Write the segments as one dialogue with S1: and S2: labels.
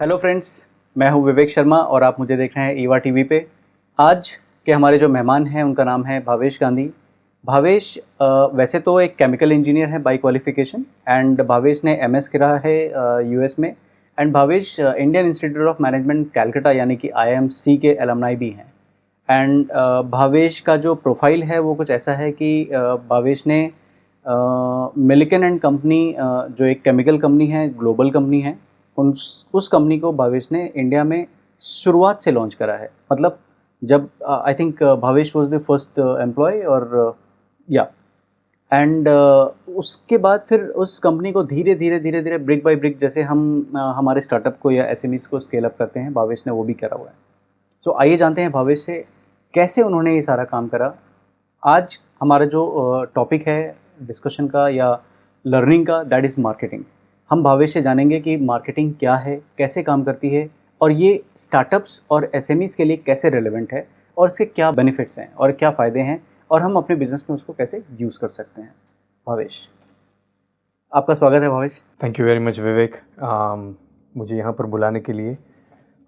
S1: Hello friends, मैं हूं विवेक शर्मा और आप मुझे देख रहे हैं ईवा टीवी पे। आज के हमारे जो मेहमान हैं उनका नाम है भावेश गांधी। भावेश वैसे तो एक केमिकल इंजीनियर है बाय क्वालिफिकेशन एंड भावेश ने एमएस करा है यूएस में। And Bhavesh Indian institute of management Calcutta यानी कि आईएमसी के एलमनाई भी हैं। एंड भावेश का जो प्रोफाइल है वो कुछ ऐसा है कि भावेश ने मिल्किन एंड कंपनी जो एक केमिकल कंपनी है, ग्लोबल कंपनी है, उस कंपनी को भावेश ने इंडिया में शुरुआत से लॉन्च करा है। मतलब जब I think Bhavesh was the first employee और या एंड उसके बाद फिर उस कंपनी को धीरे धीरे ब्रिक बाय ब्रिक जैसे हम हमारे स्टार्टअप को या एसएमईज को स्केल अप करते हैं, भावेश ने वो भी करा हुआ है। तो आइए जानते हैं भावेश से कैसे उन्होंने ये सारा काम करा। आज हमारा जो टॉपिक है डिस्कशन का या लर्निंग का, दैट इज़ मार्केटिंग। हम भावेश से जानेंगे कि मार्केटिंग क्या है, कैसे काम करती है और ये स्टार्टअप्स और एसएमईज के लिए कैसे रेलेवेंट है और इसके क्या बेनिफिट्स हैं और क्या फ़ायदे हैं और हम अपने बिजनेस में उसको कैसे यूज़ कर सकते हैं। भावेश, आपका स्वागत है। Bhavesh,
S2: thank you very much Vivek, मुझे यहाँ पर बुलाने के लिए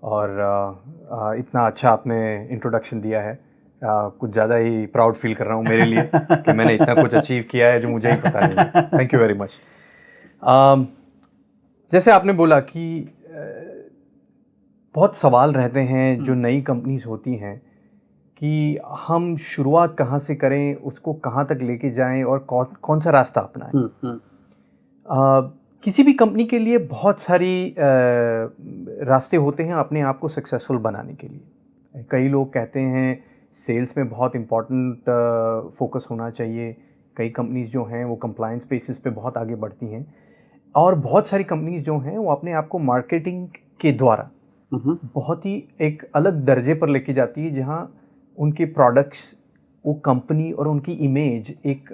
S2: और इतना अच्छा आपने इंट्रोडक्शन दिया है। कुछ ज़्यादा ही प्राउड फील कर रहा हूँ मेरे लिए कि मैंने इतना कुछ अचीव किया है जो मुझे ही पता नहीं है। Thank you very much. जैसे आपने बोला कि बहुत सवाल रहते हैं जो नई कंपनीज होती हैं कि हम शुरुआत कहाँ से करें, उसको कहाँ तक लेके जाएं और कौन सा रास्ता अपनाएं। किसी भी कंपनी के लिए बहुत सारी रास्ते होते हैं अपने आप को सक्सेसफुल बनाने के लिए। कई लोग कहते हैं सेल्स में बहुत इम्पॉर्टेंट फोकस होना चाहिए। कई कंपनीज जो हैं वो कंप्लायंस बेसिस पे बहुत आगे बढ़ती हैं और बहुत सारी कंपनीज जो हैं वो अपने आप को मार्केटिंग के द्वारा बहुत ही एक अलग दर्जे पर लेके जाती है, जहां उनके प्रोडक्ट्स, वो कंपनी और उनकी इमेज एक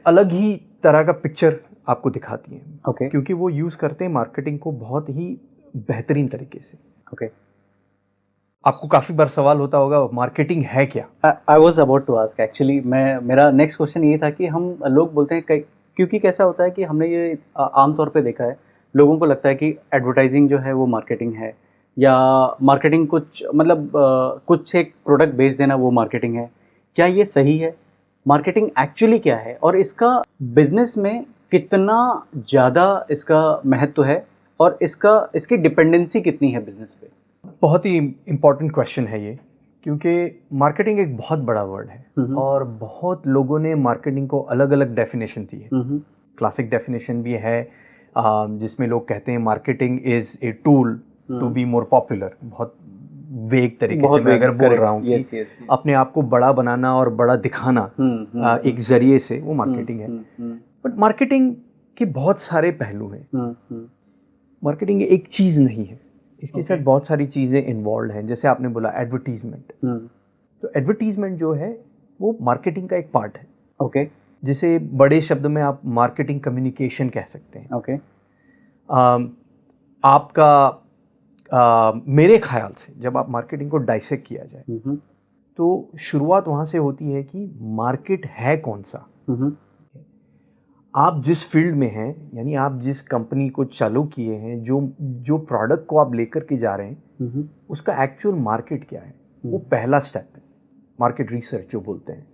S2: अलग ही तरह का पिक्चर आपको दिखाती है।
S1: Okay.
S2: क्योंकि वो यूज़ करते हैं मार्केटिंग को बहुत ही बेहतरीन तरीके से।
S1: ओके।
S2: आपको काफ़ी बार सवाल होता होगा मार्केटिंग है क्या।
S1: I was about to ask actually. मेरा नेक्स्ट क्वेश्चन ये था कि हम लोग बोलते हैं क्योंकि कैसा होता है कि हमने ये आमतौर पे देखा है, लोगों को लगता है कि एडवर्टाइजिंग जो है वो मार्केटिंग है या मार्केटिंग कुछ मतलब कुछ एक प्रोडक्ट बेच देना वो मार्केटिंग है। क्या ये सही है? मार्केटिंग एक्चुअली क्या है और इसका बिजनेस में कितना ज़्यादा इसका महत्व है और इसकी डिपेंडेंसी कितनी है बिजनेस पे?
S2: बहुत ही इम्पॉर्टेंट क्वेश्चन है ये, क्योंकि मार्केटिंग एक बहुत बड़ा वर्ड है और बहुत लोगों ने मार्केटिंग को अलग अलग डेफिनेशन दी है। क्लासिक डेफिनेशन भी है जिसमें लोग कहते हैं marketing is a tool to be more popular. बहुत वेग तरीके से मैं अगर बोल रहा हूँ कि अपने आप को बड़ा बनाना और बड़ा दिखाना एक जरिए से वो मार्केटिंग है। बट मार्केटिंग के बहुत सारे पहलू हैं। मार्केटिंग एक चीज़ नहीं है, इसके साथ बहुत सारी चीज़ें इन्वॉल्व हैं। जैसे आपने बोला एडवर्टीजमेंट, तो एडवर्टीजमेंट जो है वो मार्केटिंग का एक पार्ट है।
S1: ओके।
S2: जिसे बड़े शब्द में आप मार्केटिंग कम्युनिकेशन कह सकते हैं।
S1: ओके।
S2: आपका मेरे ख्याल से जब आप मार्केटिंग को डाइसेक्ट किया जाए तो शुरुआत वहाँ से होती है कि मार्केट है कौन सा। आप जिस फील्ड में हैं, यानी आप जिस कंपनी को चालू किए हैं, जो प्रोडक्ट को आप लेकर के जा रहे हैं, उसका एक्चुअल मार्केट क्या है, वो पहला स्टेप है मार्केट रिसर्च जो बोलते हैं।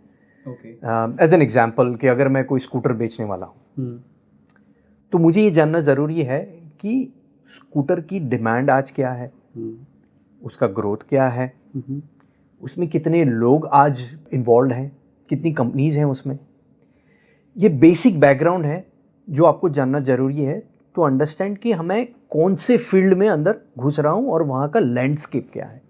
S2: एज एन एग्जाम्पल कि अगर मैं कोई स्कूटर बेचने वाला हूँ तो मुझे ये जानना ज़रूरी है कि स्कूटर की डिमांड आज क्या है, उसका ग्रोथ क्या है, उसमें कितने लोग आज इन्वॉल्व हैं, कितनी कंपनीज हैं उसमें। ये बेसिक बैकग्राउंड है जो आपको जानना ज़रूरी है टू अंडरस्टैंड कि हमें कौन से फील्ड में अंदर घुस रहा हूँ और वहाँ का लैंडस्केप क्या है।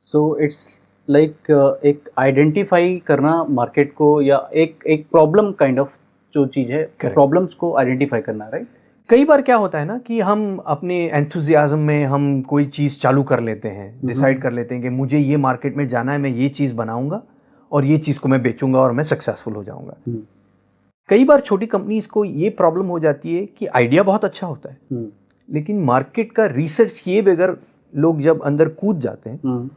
S1: सो इट्स लाइक एक आइडेंटिफाई करना मार्केट को या एक प्रॉब्लम काइंड ऑफ जो चीज़ है, प्रॉब्लम्स को आइडेंटिफाई करना, राइट?
S2: कई बार क्या होता है ना कि हम अपने एंथुजियाज्म में हम कोई चीज़ चालू कर लेते हैं, डिसाइड कर लेते हैं कि मुझे ये मार्केट में जाना है, मैं ये चीज़ बनाऊंगा और ये चीज़ को मैं बेचूंगा और मैं सक्सेसफुल हो जाऊंगा। कई बार छोटी कंपनीज को ये प्रॉब्लम हो जाती है कि आइडिया बहुत अच्छा होता है लेकिन मार्केट का रिसर्च किए बगैर लोग जब अंदर कूद जाते हैं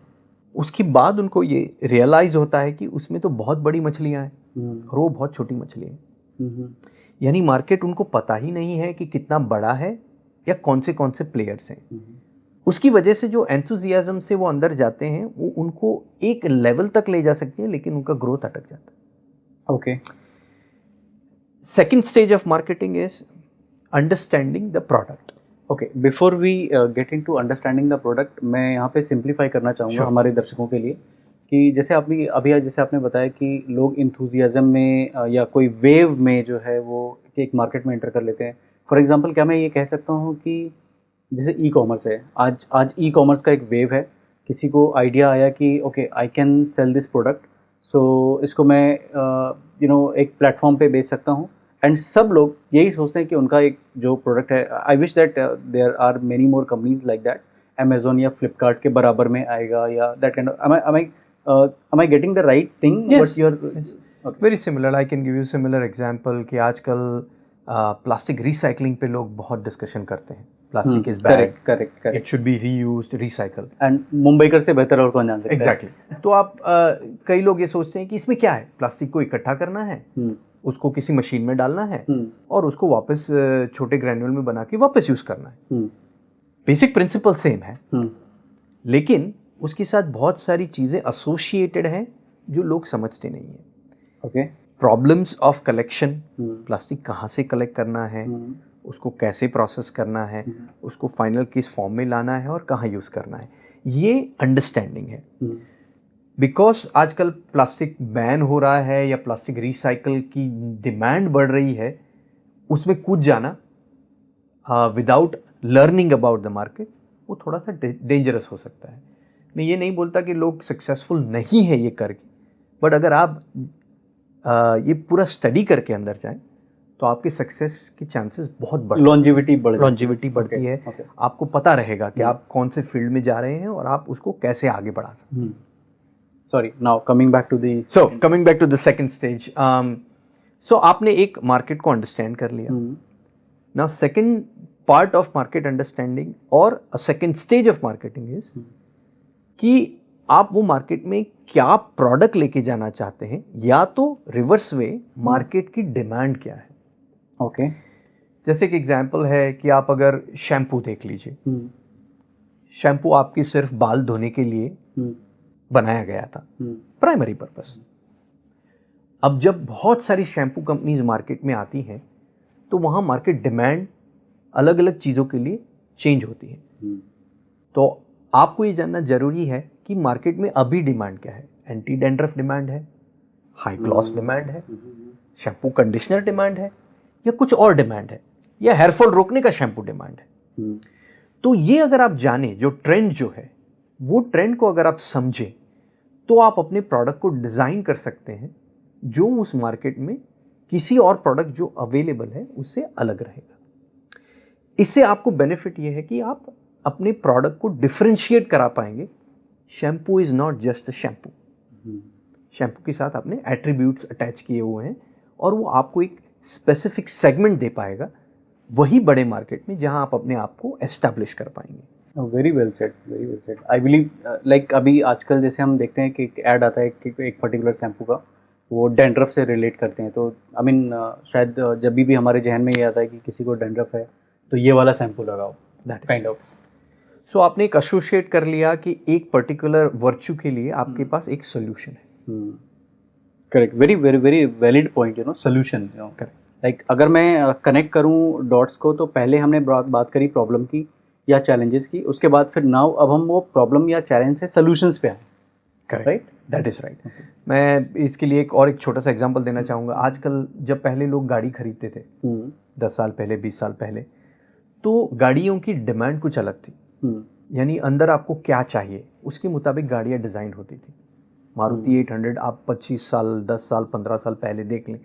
S2: उसके बाद उनको ये रियलाइज होता है कि उसमें तो बहुत बड़ी मछलियां हैं और वो बहुत छोटी मछलियां हैं। यानी मार्केट उनको पता ही नहीं है कि कितना बड़ा है या कौन से प्लेयर्स हैं। उसकी वजह से जो एंथुजियाज्म से वो अंदर जाते हैं वो उनको एक लेवल तक ले जा सकती है, लेकिन उनका ग्रोथ अटक जाता है।
S1: Okay.
S2: Second stage of marketing is understanding the product.
S1: Okay, before we get into understanding the product, मैं यहाँ पे सिंप्लीफाई करना चाहूँगा हमारे दर्शकों के लिए कि जैसे अभी जैसे आपने बताया कि लोग इंथुजियाज्म में या कोई वेव में जो है वो एक मार्केट में एंटर कर लेते हैं। फॉर एग्जांपल, क्या मैं ये कह सकता हूँ कि जैसे ई कॉमर्स है, आज ई कॉमर्स का एक वेव है, किसी को आइडिया आया कि okay I can sell this product, so इसको मैं एक प्लेटफॉर्म पे बेच सकता हूँ, एंड सब लोग यही सोचते हैं कि उनका एक जो प्रोडक्ट है, I wish that there are many more companies like that, Amazon या फ्लिपकार्ट के बराबर में आएगा या that kind of, am I getting the right thing?
S2: Yes.
S1: What you're
S2: okay. Very similar. I can give you similar example कि आजकल plastic recycling पे लोग बहुत डिस्कशन करते हैं। Plastic is bad,
S1: correct,
S2: it should be reused, recycle,
S1: and Mumbaikar से बेहतर और कौन जान सकता है।
S2: एग्जैक्टली। तो आप कई लोग ये सोचते हैं कि इसमें क्या है, प्लास्टिक को इकट्ठा करना है, उसको किसी मशीन में डालना है और उसको वापस छोटे ग्रैन्यूल में बना के वापस यूज करना है। बेसिक प्रिंसिपल सेम है, लेकिन उसके साथ बहुत सारी चीज़ें एसोसिएटेड हैं जो लोग समझते नहीं हैं।
S1: Okay.
S2: Problems of collection, plastic कहाँ से कलेक्ट करना है, उसको कैसे प्रोसेस करना है, उसको फाइनल किस फॉर्म में लाना है और कहाँ यूज़ करना है, ये अंडरस्टैंडिंग है। बिकॉज आजकल प्लास्टिक बैन हो रहा है या प्लास्टिक रिसाइकल की डिमांड बढ़ रही है, उसमें कूद जाना without learning about the market वो थोड़ा सा डेंजरस हो सकता है। मैं ये नहीं बोलता कि लोग सक्सेसफुल नहीं है ये करके, बट अगर आप ये पूरा स्टडी करके अंदर जाएं तो आपके सक्सेस की चांसेस बहुत बढ़
S1: लॉन्जिविटी
S2: बढ़ती है। आपको पता रहेगा कि आप कौन से फील्ड में जा रहे हैं और आप उसको कैसे आगे बढ़ा सकते हैं।
S1: Sorry, now coming back
S2: to the second stage. So आपने एक मार्केट को अंडरस्टैंड कर लिया। Now second part of market understanding और second stage of marketing is कि आप वो मार्केट में क्या प्रोडक्ट लेके जाना चाहते हैं, या तो रिवर्स वे मार्केट की डिमांड क्या है।
S1: ओके।
S2: जैसे कि एग्जांपल है कि आप अगर शैम्पू देख लीजिए, शैम्पू आपकी सिर्फ बाल धोने के लिए बनाया गया था, प्राइमरी पर्पस। अब जब बहुत सारी शैम्पू कंपनीज मार्केट में आती हैं तो वहाँ मार्केट डिमांड अलग अलग चीज़ों के लिए चेंज होती है। तो आपको ये जानना जरूरी है कि मार्केट में अभी डिमांड क्या है। एंटी डैंड्रफ डिमांड है, हाई ग्लॉस डिमांड है, शैम्पू कंडीशनर डिमांड है, या कुछ और डिमांड है, या हेयरफॉल रोकने का शैम्पू डिमांड है। तो ये अगर आप जाने जो ट्रेंड जो है, वो ट्रेंड को अगर आप समझें तो आप अपने प्रोडक्ट को डिज़ाइन कर सकते हैं जो उस मार्केट में किसी और प्रोडक्ट जो अवेलेबल है उससे अलग रहेगा। इससे आपको बेनिफिट ये है कि आप अपने प्रोडक्ट को डिफरेंशिएट करा पाएंगे। Shampoo is not just a shampoo, shampoo के साथ आपने एट्रीब्यूट्स अटैच किए हुए हैं और वो आपको एक स्पेसिफिक सेगमेंट दे पाएगा वही बड़े मार्केट में जहां आप अपने आप को एस्टैब्लिश कर पाएंगे।
S1: Very well said, very well said. I believe like अभी आजकल जैसे हम देखते हैं कि एक ऐड आता है एक पर्टिकुलर शैम्पू का, वो डैंड्रफ से रिलेट करते हैं, तो आई मीन शायद जब भी हमारे जहन में ये आता है कि किसी को डैंड्रफ है तो ये वाला शैम्पू लगाओ, दैट काइंड ऑफ।
S2: सो आपने एक एसोसिएट कर लिया कि एक पर्टिकुलर वर्च्यू के लिए आपके पास एक सोल्यूशन है।
S1: Correct, very very very valid point, solution.
S2: Correct.
S1: Like अगर मैं कनेक्ट करूं डॉट्स को, तो पहले हमने बात करी प्रॉब्लम की या चैलेंजेस की, उसके बाद फिर नाउ अब हम वो प्रॉब्लम या चैलेंज से सोल्यूशंस पे आए।
S2: Right, that is right. मैं इसके लिए एक छोटा सा एग्जांपल देना चाहूँगा। आजकल जब पहले लोग गाड़ी खरीदते थे 10 साल पहले, 20 साल पहले, तो गाड़ियों की डिमांड कुछ अलग थी। यानी अंदर आपको क्या चाहिए उसके मुताबिक गाड़ियाँ डिज़ाइन होती थी। मारुति 800 आप 25 साल, 10 साल, 15 साल पहले देख लें,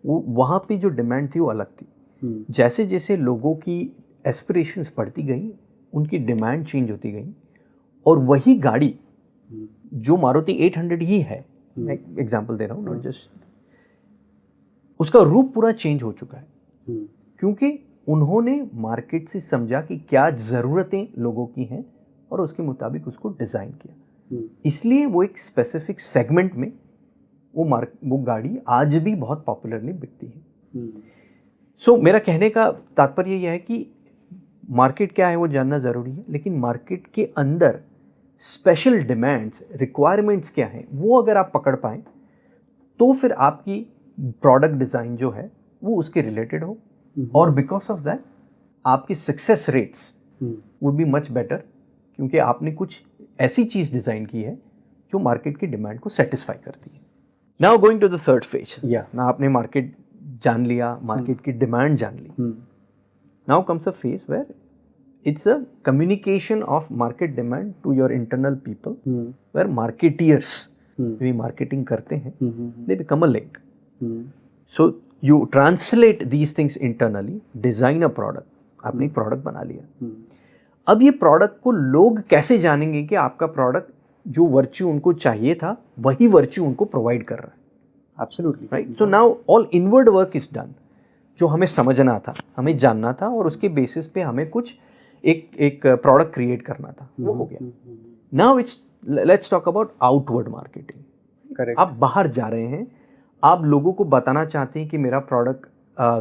S2: वो वहाँ पे जो डिमांड थी वो अलग थी। जैसे जैसे लोगों की एस्पिरेशंस बढ़ती गई, उनकी डिमांड चेंज होती गई, और वही गाड़ी जो मारुति 800 ही है, मैं एग्जांपल दे रहा हूँ, नॉट जस्ट, उसका रूप पूरा चेंज हो चुका है, क्योंकि उन्होंने मार्केट से समझा कि क्या ज़रूरतें लोगों की हैं और उसके मुताबिक उसको डिज़ाइन किया। इसलिए वो एक स्पेसिफिक सेगमेंट में वो गाड़ी आज भी बहुत पॉपुलरली बिकती है। सो मेरा कहने का तात्पर्य यह है कि मार्केट क्या है वो जानना ज़रूरी है, लेकिन मार्केट के अंदर स्पेशल डिमांड्स, रिक्वायरमेंट्स क्या हैं, वो अगर आप पकड़ पाएँ तो फिर आपकी प्रोडक्ट डिज़ाइन जो है वो उसके रिलेटेड हो, और बिकॉज ऑफ दैट आपकी success rates would be much better, क्योंकि आपने कुछ ऐसी चीज़ डिज़ाइन की है जो मार्केट की डिमांड को सेटिस्फाई करती है. Now going to the third phase. ना आपने मार्केट जान लिया, मार्केट की डिमांड जान ली. Now comes a phase where it's a communication of market demand to your internal people, where marketeers जो ये marketing करते हैं, they become a link. So you translate these things internally, design a product. आपने एक product बना लिया. अब ये product को लोग कैसे जानेंगे कि आपका product जो virtue उनको चाहिए था वही virtue उनको provide कर रहा है.
S1: Absolutely.
S2: Right? So now all inward work is done. जो हमें समझना था, हमें जानना था, और उसके बेसिस पे हमें कुछ एक प्रोडक्ट क्रिएट करना था, वो हो गया. Now let's talk about outward marketing.
S1: Correct.
S2: आप बाहर जा रहे हैं, आप लोगों को बताना चाहते हैं कि मेरा प्रोडक्ट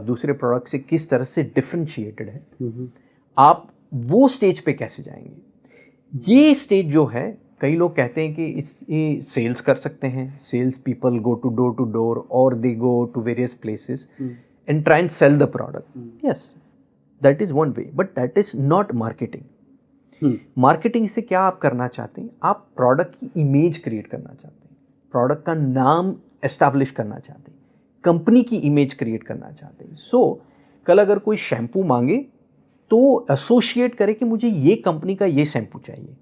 S2: दूसरे प्रोडक्ट से किस तरह से डिफरेंशिएटेड है. आप वो स्टेज पे कैसे जाएंगे? ये स्टेज जो है, कई लोग कहते हैं कि ये सेल्स कर सकते हैं. Sales people go to door और they go to various places and try and sell the product. Yes, that is one way, but that is not marketing. Marketing से क्या आप करना चाहते हैं? आप प्रोडक्ट की इमेज क्रिएट करना चाहते हैं, प्रोडक्ट का नाम एस्टैब्लिश करना चाहते हैं, कंपनी की इमेज क्रिएट करना चाहते हैं. सो कल अगर कोई शैम्पू मांगे तो एसोशिएट करे कि मुझे ये कंपनी का ये शैम्पू चाहिए,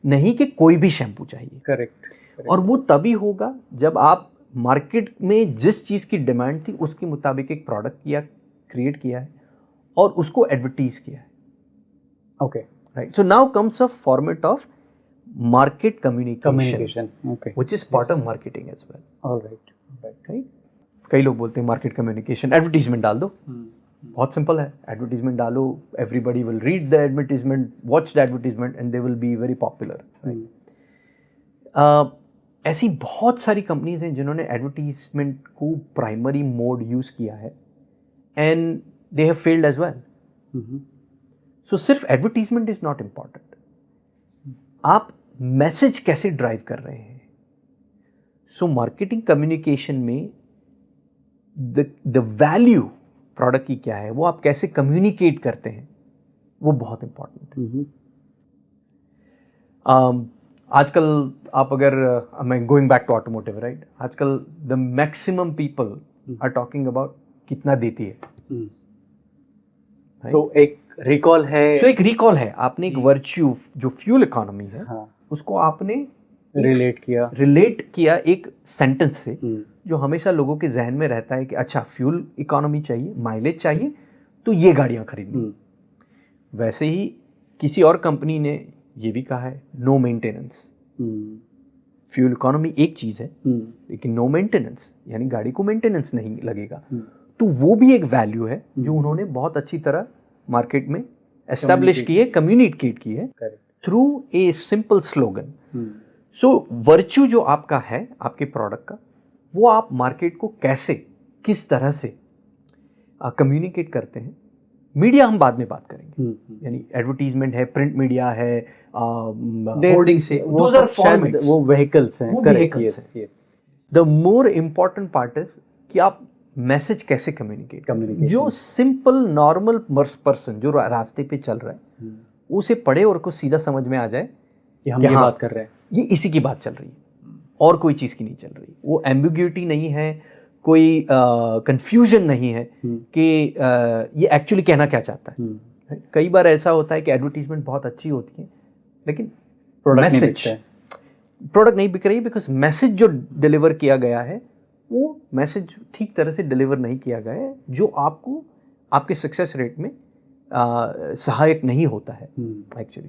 S2: नहीं कि कोई भी शैम्पू चाहिए.
S1: करेक्ट.
S2: और वो तभी होगा जब आप मार्केट में जिस चीज़ की डिमांड थी उसके मुताबिक एक प्रोडक्ट क्रिएट किया है और उसको एडवर्टीज किया है.
S1: Okay.
S2: Right. So now comes a format of market communication,
S1: okay,
S2: which is part of marketing as well.
S1: Alright.
S2: Right. कई लोग बोलते हैं मार्केट कम्युनिकेशन, एडवर्टीजमेंट डाल दो. बहुत सिंपल है. एडवर्टीजमेंट डालो, everybody will read the advertisement, watch the advertisement, and they will be very popular. ऐसी बहुत सारी कंपनीज हैं जिन्होंने एडवर्टीजमेंट को प्राइमरी मोड यूज़ किया है, and they have failed as well. So सिर्फ एडवर्टीजमेंट इज नॉट इम्पॉर्टेंट. आप मैसेज कैसे ड्राइव कर रहे हैं? सो मार्केटिंग कम्युनिकेशन में द वैल्यू प्रोडक्ट की क्या है, वो आप कैसे कम्युनिकेट करते हैं, वो बहुत इम्पॉर्टेंट है. आजकल आप अगर मैं going back to automotive, right, आजकल the maximum people are talking about कितना देती है.
S1: सो एक रिकॉल है.
S2: आपने एक वर्च्यू जो फ्यूल इकोनॉमी है, उसको आपने रिलेट किया एक सेंटेंस से, जो हमेशा लोगों के जहन में रहता है कि अच्छा फ्यूल इकोनॉमी चाहिए, माइलेज चाहिए, तो ये गाड़ियां खरीदनी. वैसे ही किसी और कंपनी ने ये भी कहा है, नो मेंटेनेंस. फ्यूल इकोनॉमी एक चीज़ है, लेकिन नो मेंटेनेंस यानी गाड़ी को मेंटेनेंस नहीं लगेगा. तो वो भी एक वैल्यू है जो उन्होंने बहुत अच्छी तरह मार्केट में एस्टैब्लिश की है, कम्युनिकेट की है through a simple slogan. So virtue जो आपका है आपके प्रोडक्ट का, वो आप मार्केट को कैसे, किस तरह से कम्युनिकेट करते हैं. मीडिया हम बाद में बात करेंगे, यानी एडवर्टीजमेंट है, प्रिंट मीडिया है, होर्डिंग से, दोज आर फॉर्मेट्स,
S1: वो व्हीकल्स हैं.
S2: Correct. The more important part is कि आप मैसेज कैसे कम्युनिकेट. जो सिंपल नॉर्मल पर्सन जो रास्ते पे चल रहा है, उसे पढ़े और उसको सीधा समझ में आ जाए
S1: कि हम ये बात कर रहे हैं,
S2: ये इसी की बात चल रही है और कोई चीज़ की नहीं चल रही. वो एम्बिग्यूटी नहीं है, कोई कंफ्यूजन नहीं है कि ये एक्चुअली कहना क्या चाहता है. कई बार ऐसा होता है कि एडवर्टीजमेंट बहुत अच्छी होती है, लेकिन प्रोडक्ट नहीं बिक रही, बिकॉज मैसेज जो डिलीवर किया गया है वो मैसेज ठीक तरह से डिलीवर नहीं किया गया है, जो आपको आपके सक्सेस रेट में सहायक नहीं होता है. Actually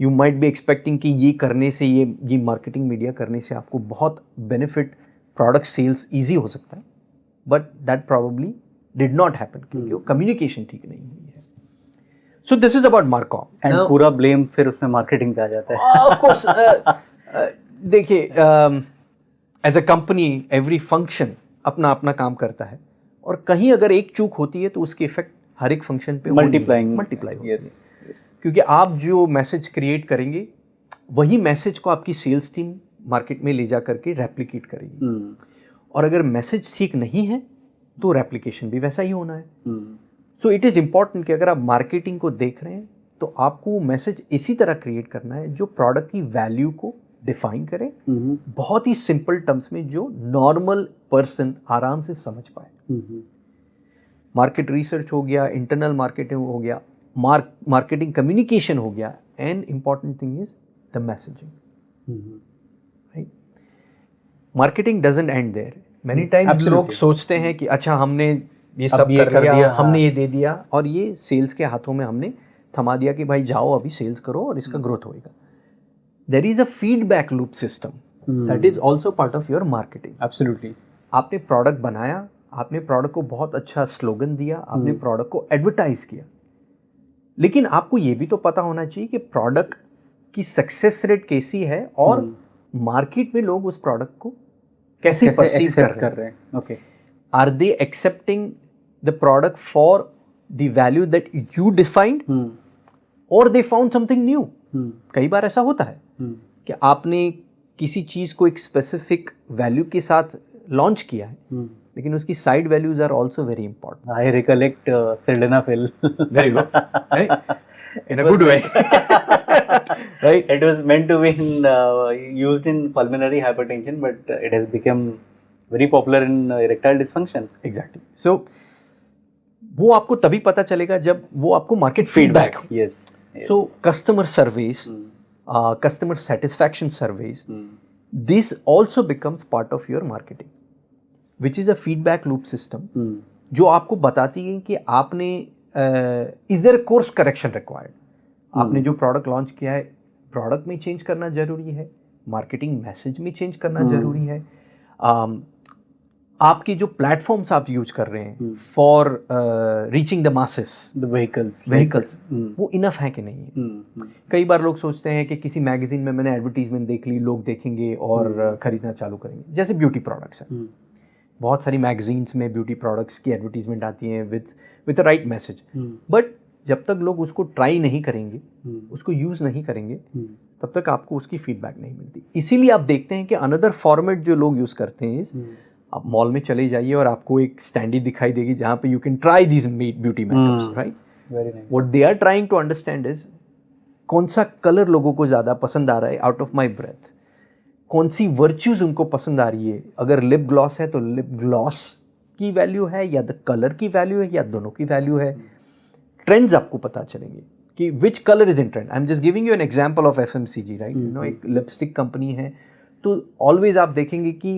S2: you might be expecting कि ये करने से, ये मार्केटिंग मीडिया करने से आपको बहुत बेनिफिट, प्रोडक्ट सेल्स ईजी हो सकता है, but that probably did not happen क्योंकि वो कम्युनिकेशन ठीक नहीं हुई है. So this is about marcom,
S1: and पूरा ब्लेम फिर उसमें मार्केटिंग पे आ जाता है.
S2: Of course. देखिए, as a company every function अपना अपना काम करता है, और कहीं अगर एक चूक होती है तो उसकी इफेक्ट हर एक फंक्शन पे
S1: मल्टीप्लाई
S2: होती है। क्योंकि आप जो मैसेज क्रिएट करेंगे वही मैसेज को आपकी सेल्स टीम मार्केट में ले जा करके रेप्लिकेट करेगी। और अगर मैसेज ठीक नहीं है तो रेप्लिकेशन भी वैसा ही होना है। सो इट इज़ इम्पॉर्टेंट कि अगर आप मार्केटिंग को देख रहे हैं तो आपको मैसेज इसी तरह क्रिएट करना है जो प्रोडक्ट की वैल्यू को डिफाइन करे, बहुत ही सिंपल टर्म्स में जो नॉर्मल पर्सन आराम से समझ पाए। मार्केट रिसर्च हो गया, इंटरनल मार्केटिंग हो गया, मार्केटिंग कम्युनिकेशन हो गया, and important thing is the messaging. Right, marketing doesn't end there. Many times लोग सोचते हैं कि अच्छा हमने ये सब कर दिया, हमने ये दे दिया और ये सेल्स के हाथों में हमने थमा दिया कि भाई जाओ अभी सेल्स करो और इसका ग्रोथ होएगा। There is a feedback loop system that is also part of your marketing.
S1: Absolutely.
S2: आपने प्रोडक्ट बनाया, आपने प्रोडक्ट को बहुत अच्छा स्लोगन दिया, आपने प्रोडक्ट को एडवर्टाइज किया, लेकिन आपको ये भी तो पता होना चाहिए कि प्रोडक्ट की सक्सेस रेट कैसी है और मार्केट में लोग उस प्रोडक्ट को कैसे एक्सेप्ट कर रहे हैं।
S1: Okay,
S2: are they accepting the product for the value that you defined और दे फाउंड समथिंग न्यू। कई बार ऐसा होता है कि आपने किसी चीज को एक स्पेसिफिक वैल्यू के साथ लॉन्च किया है, लेकिन उसकी side values are also very important.
S1: I recollect sildenafil.
S2: Very good, in a good way. Right,
S1: it was meant to be used in pulmonary hypertension, but it has become very popular in erectile dysfunction.
S2: Exactly. So वो आपको तभी पता चलेगा जब वो आपको market feedback.
S1: Yes.
S2: So customer surveys, customer satisfaction surveys, this also becomes part of your marketing, which is a feedback loop system, जो आपको बताती है कि आपने is there a course correction required? आपने जो प्रोडक्ट लॉन्च किया है, प्रोडक्ट में चेंज करना जरूरी है, मार्केटिंग मैसेज में चेंज करना जरूरी है, आपके जो प्लेटफॉर्म्स आप यूज कर रहे हैं for reaching the masses,
S1: the vehicles,
S2: वो इनफ है कि नहीं है। कई बार लोग सोचते हैं कि किसी मैगजीन में मैंने एडवर्टीजमेंट देख ली, लोग देखेंगे और खरीदना चालू करेंगे। जैसे ब्यूटी प्रोडक्ट्स हैं, बहुत सारी मैगजीन्स में ब्यूटी प्रोडक्ट्स की एडवर्टीजमेंट आती हैं with the right message, but जब तक लोग उसको ट्राई नहीं करेंगे, उसको यूज़ नहीं करेंगे, तब तक आपको उसकी फीडबैक नहीं मिलती। इसीलिए आप देखते हैं कि अनदर फॉर्मेट जो लोग यूज़ करते हैं, आप मॉल में चले जाइए और आपको एक स्टैंडी दिखाई देगी जहाँ पे you can try these beauty makeups, right? What they are trying to understand is कौन सा कलर लोगों को ज़्यादा पसंद आ रहा है आउट ऑफ माई ब्रेथ, कौन सी वर्च्यूज़ उनको पसंद आ रही है। अगर लिप ग्लॉस है तो लिप ग्लॉस की वैल्यू है या द कलर की वैल्यू है या दोनों की वैल्यू है। ट्रेंड्स आपको पता चलेंगे कि which colour is in trend. I am just giving you an example of FMCG, right? You know, एक लिपस्टिक कंपनी है, तो ऑलवेज आप देखेंगे कि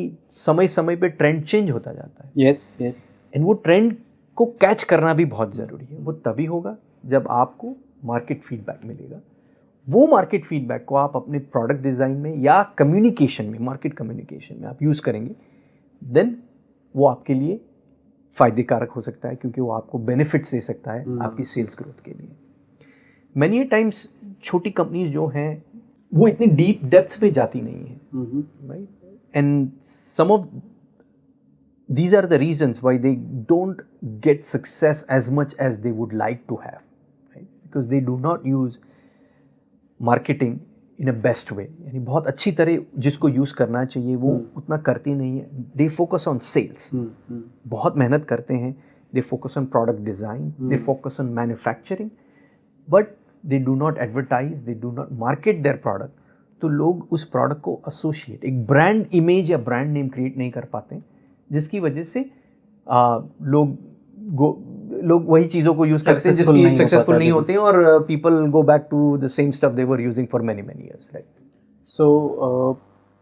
S2: समय समय पे ट्रेंड चेंज होता जाता है।
S1: Yes, yes.
S2: एंड वो ट्रेंड को कैच करना भी बहुत ज़रूरी है। वो तभी होगा जब आपको मार्केट फीडबैक मिलेगा। वो मार्केट फीडबैक को आप अपने प्रोडक्ट डिज़ाइन में या कम्युनिकेशन में, मार्केट कम्युनिकेशन में आप यूज़ करेंगे, देन वो आपके लिए फ़ायदे कारक हो सकता है, क्योंकि वो आपको बेनिफिट्स दे सकता है आपकी सेल्स ग्रोथ के लिए। मैनी टाइम्स छोटी कंपनीज जो हैं वो इतनी डीप डेप्थ पे जाती नहीं है, right? And some of these are the reasons why they don't get success as much as they would like to have, right? Because they do not use marketing in a best way. यानी बहुत अच्छी तरह जिसको use करना चाहिए वो उतना करती नहीं है। They focus on sales, बहुत मेहनत करते हैं। They focus on product design, they focus on manufacturing, but they do not advertise, they do not market their product. तो लोग उस प्रोडक्ट को एसोसिएट, एक ब्रांड इमेज या ब्रांड नेम क्रिएट नहीं कर पाते हैं, जिसकी वजह से लोग वही चीज़ों को यूज़ करते हैं जिसकी सक्सेसफुल नहीं होते हैं, और people go back to the same stuff they were using for many years, right?
S1: So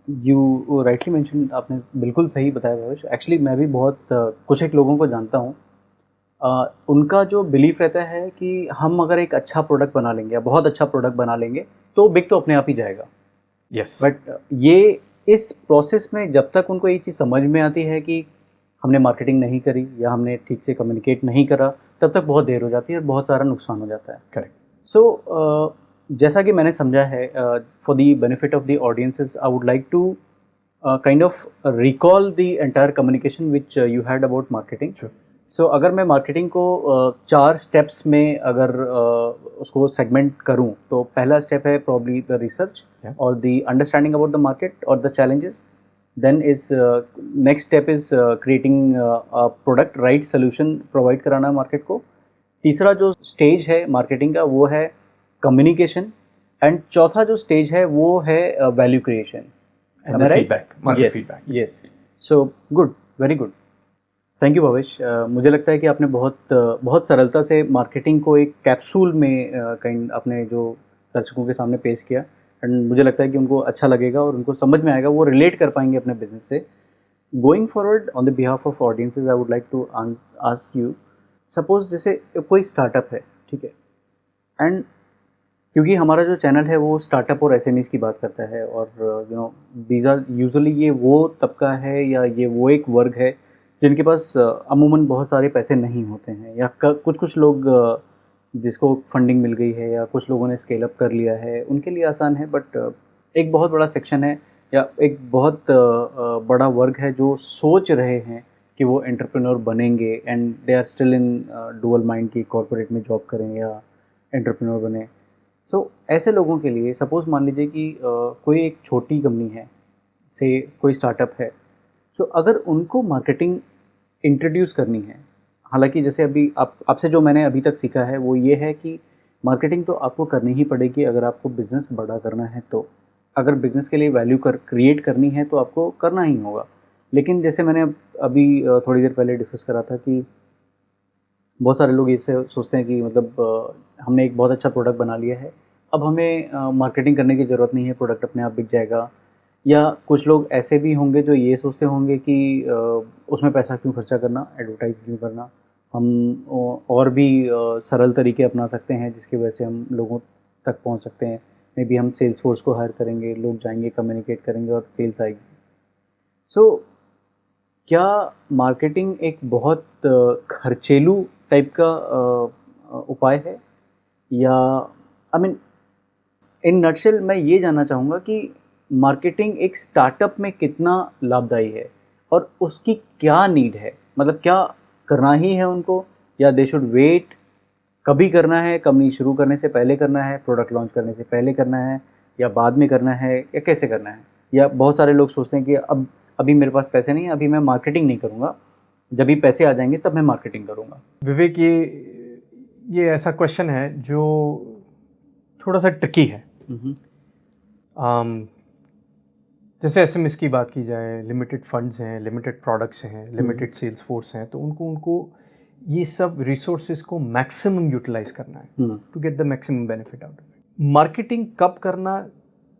S1: you rightly mention, आपने बिल्कुल सही बताया भावेश। एक्चुअली मैं भी बहुत कुछ एक लोगों को जानता हूँ, उनका जो बिलीफ रहता है कि हम अगर एक अच्छा प्रोडक्ट बना लेंगे या बहुत अच्छा प्रोडक्ट बना लेंगे तो बिक तो अपने आप ही जाएगा।
S2: यस,
S1: बट ये इस प्रोसेस में जब तक उनको ये चीज़ समझ में आती है कि हमने मार्केटिंग नहीं करी या हमने ठीक से कम्युनिकेट नहीं करा, तब तक बहुत देर हो जाती है और बहुत सारा नुकसान हो जाता है।
S2: करेक्ट।
S1: सो जैसा कि मैंने समझा है, for the benefit of the audiences, I would like to kind of recall the entire communication which you had about marketing. So अगर मैं मार्केटिंग को 4 स्टेप्स में अगर उसको सेगमेंट करूं, तो पहला स्टेप है प्रॉब्ली द रिसर्च और the understanding about the market और the challenges. Then is next step is creating product right solution provide कराना मार्केट को. तीसरा जो स्टेज है मार्केटिंग का वो है कम्युनिकेशन. एंड चौथा जो स्टेज है वो है value creation.
S2: And the feedback, market feedback.
S1: Yes. So good, very good. Thank you Bhavesh. मुझे लगता है कि आपने बहुत सरलता से मार्केटिंग को एक कैप्सूल में कहीं अपने जो दर्शकों के सामने पेश किया. एंड मुझे लगता है कि उनको अच्छा लगेगा और उनको समझ में आएगा, वो रिलेट कर पाएंगे अपने बिजनेस से. Going forward on the behalf of audiences I would like to ask you, suppose जैसे कोई स्टार्टअप है, ठीक है, एंड क्योंकि हमारा जो चैनल है वो स्टार्टअप और एसएमईज़ की बात करता है और दीज आर यूजुअली ये वो तबका है या ये वो एक वर्ग है जिनके पास अमूमन बहुत सारे पैसे नहीं होते हैं, या कुछ लोग जिसको फंडिंग मिल गई है या कुछ लोगों ने स्केल अप कर लिया है, उनके लिए आसान है. बट एक बहुत बड़ा सेक्शन है या एक बहुत बड़ा वर्ग है जो सोच रहे हैं कि वो एंटरप्रेन्योर बनेंगे and they are still in dual mind की कॉर्पोरेट में जॉब करें या एंटरप्रेन्योर बने. सो ऐसे लोगों के लिए सपोज़ मान लीजिए कि कोई एक छोटी कंपनी है, से कोई स्टार्टअप है. सो अगर उनको मार्केटिंग इंट्रोड्यूस करनी है, हालांकि जैसे अभी आपसे जो मैंने अभी तक सीखा है वो ये है कि मार्केटिंग तो आपको करनी ही पड़ेगी अगर आपको बिज़नेस बड़ा करना है. तो अगर बिज़नेस के लिए वैल्यू क्रिएट करनी है तो आपको करना ही होगा. लेकिन जैसे मैंने अभी थोड़ी देर पहले डिस्कस करा था कि बहुत सारे लोग इससे सोचते हैं कि मतलब हमने एक बहुत अच्छा प्रोडक्ट बना लिया है, अब हमें मार्केटिंग करने की ज़रूरत नहीं है, प्रोडक्ट अपने आप बिक जाएगा. या कुछ लोग ऐसे भी होंगे जो ये सोचते होंगे कि उसमें पैसा क्यों खर्चा करना, एडवर्टाइज़ क्यों करना, हम और भी सरल तरीके अपना सकते हैं जिसकी वजह से हम लोगों तक पहुंच सकते हैं. मे बी हम सेल्स फोर्स को हायर करेंगे, लोग जाएंगे, कम्युनिकेट करेंगे और सेल्स आएगी. सो क्या मार्केटिंग एक बहुत खर्चेलू टाइप का उपाय है, या आई मीन इन नटशेल मैं ये जानना चाहूँगा कि मार्केटिंग एक स्टार्टअप में कितना लाभदायी है और उसकी क्या नीड है, मतलब क्या करना ही है उनको, या दे शुड वेट, कभी करना है, कंपनी शुरू करने से पहले करना है, प्रोडक्ट लॉन्च करने से पहले करना है, या बाद में करना है, या कैसे करना है. या बहुत सारे लोग सोचते हैं कि अभी मेरे पास पैसे नहीं है, अभी मैं मार्केटिंग नहीं करूँगा, जब भी पैसे आ जाएंगे तब मैं मार्केटिंग करूँगा.
S2: विवेक, ये ऐसा क्वेश्चन है जो थोड़ा सा ट्रिकी है. जैसे एसएमएस की बात की जाए, लिमिटेड फंड्स हैं, लिमिटेड प्रोडक्ट्स हैं, लिमिटेड सेल्स फोर्स हैं, तो उनको ये सब रिसोर्सेज को मैक्सिमम यूटिलाइज करना है to get the maximum benefit out of it. Marketing कब करना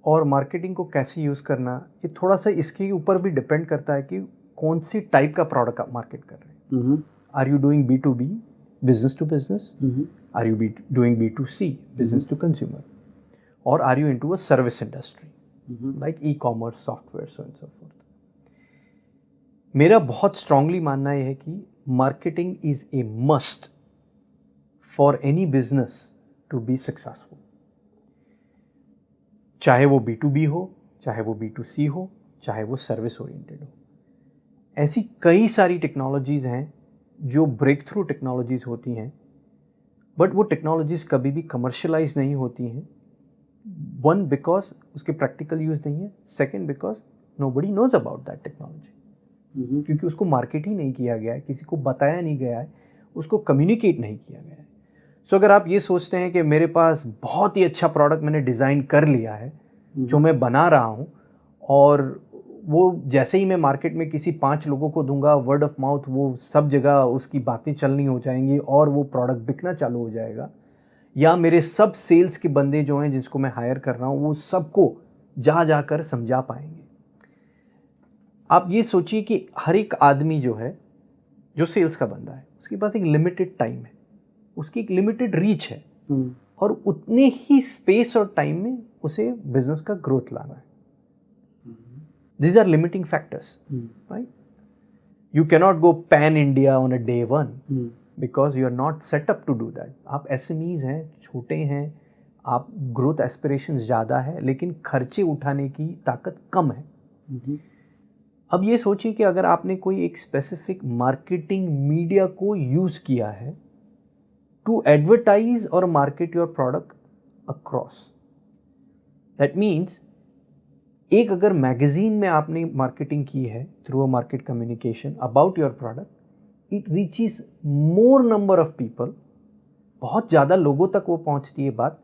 S2: और मार्केटिंग को कैसे यूज़ करना, ये थोड़ा सा इसके ऊपर भी डिपेंड करता है कि कौन सी टाइप का प्रोडक्ट आप मार्केट कर रहे हैं. Are you doing B2B, business to business? Are you doing B2C, business to consumer? Or are you into a service industry, like e-commerce, software, so on and so forth? मेरा बहुत strongly मानना यह है कि marketing is a must for any business to be successful. चाहे वो B2B हो, चाहे वो B2C हो, चाहे वो सर्विस ओरिएंटेड हो. ऐसी कई सारी टेक्नोलॉजीज़ हैं जो ब्रेक थ्रू टेक्नोलॉजीज़ होती हैं, बट वो टेक्नोलॉजीज़ कभी भी कमर्शलाइज नहीं होती हैं. वन, बिकॉज उसके प्रैक्टिकल यूज़ नहीं है. Second, because nobody knows about that technology, क्योंकि उसको मार्केट ही नहीं किया गया है, किसी को बताया नहीं गया है, उसको कम्युनिकेट नहीं किया गया है. सो अगर आप ये सोचते हैं कि मेरे पास बहुत ही अच्छा प्रोडक्ट मैंने डिज़ाइन कर लिया है, जो मैं बना रहा हूँ, और वो जैसे ही मैं मार्केट में किसी 5 लोगों को दूंगा, वर्ड ऑफ माउथ, वो सब जगह उसकी बातें चलनी हो जाएंगी और वो प्रोडक्ट बिकना चालू हो जाएगा, या मेरे सब सेल्स के बंदे जो हैं जिसको मैं हायर कर रहा हूँ वो सबको जाकर समझा पाएंगे. आप ये सोचिए कि हर एक आदमी जो है, जो सेल्स का बंदा है, उसके पास एक लिमिटेड टाइम है, उसकी एक लिमिटेड रीच है, और उतने ही स्पेस और टाइम में उसे बिजनेस का ग्रोथ लाना है. These are limiting factors, right? You cannot go pan India on a day one because you are not set up to do that. आप SMEs हैं, छोटे हैं, आप ग्रोथ एस्पिरेशंस ज़्यादा है, लेकिन खर्चे उठाने की ताकत कम है. अब ये सोचिए कि अगर आपने कोई एक स्पेसिफिक मार्केटिंग मीडिया को यूज़ किया है टू एडवर्टाइज और market your product across, that means एक अगर मैगजीन में आपने मार्केटिंग की है through a market communication about your product, it reaches more number of people, बहुत ज़्यादा लोगों तक वो पहुंचती है बात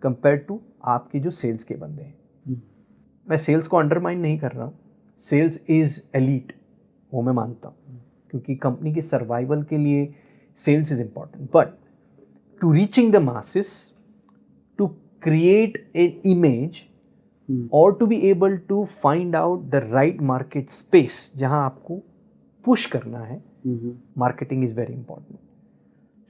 S2: कंपेयर टू आपके जो सेल्स के बंदे हैं। मैं सेल्स को अंडरमाइन नहीं कर रहा हूँ, सेल्स इज़ एलीट, वो मैं मानता हूँ, क्योंकि कंपनी के सर्वाइवल के लिए sales is important, but to reaching the masses, to create an image और to be able to find out the right market space जहाँ आपको पुश करना है, marketing is very important.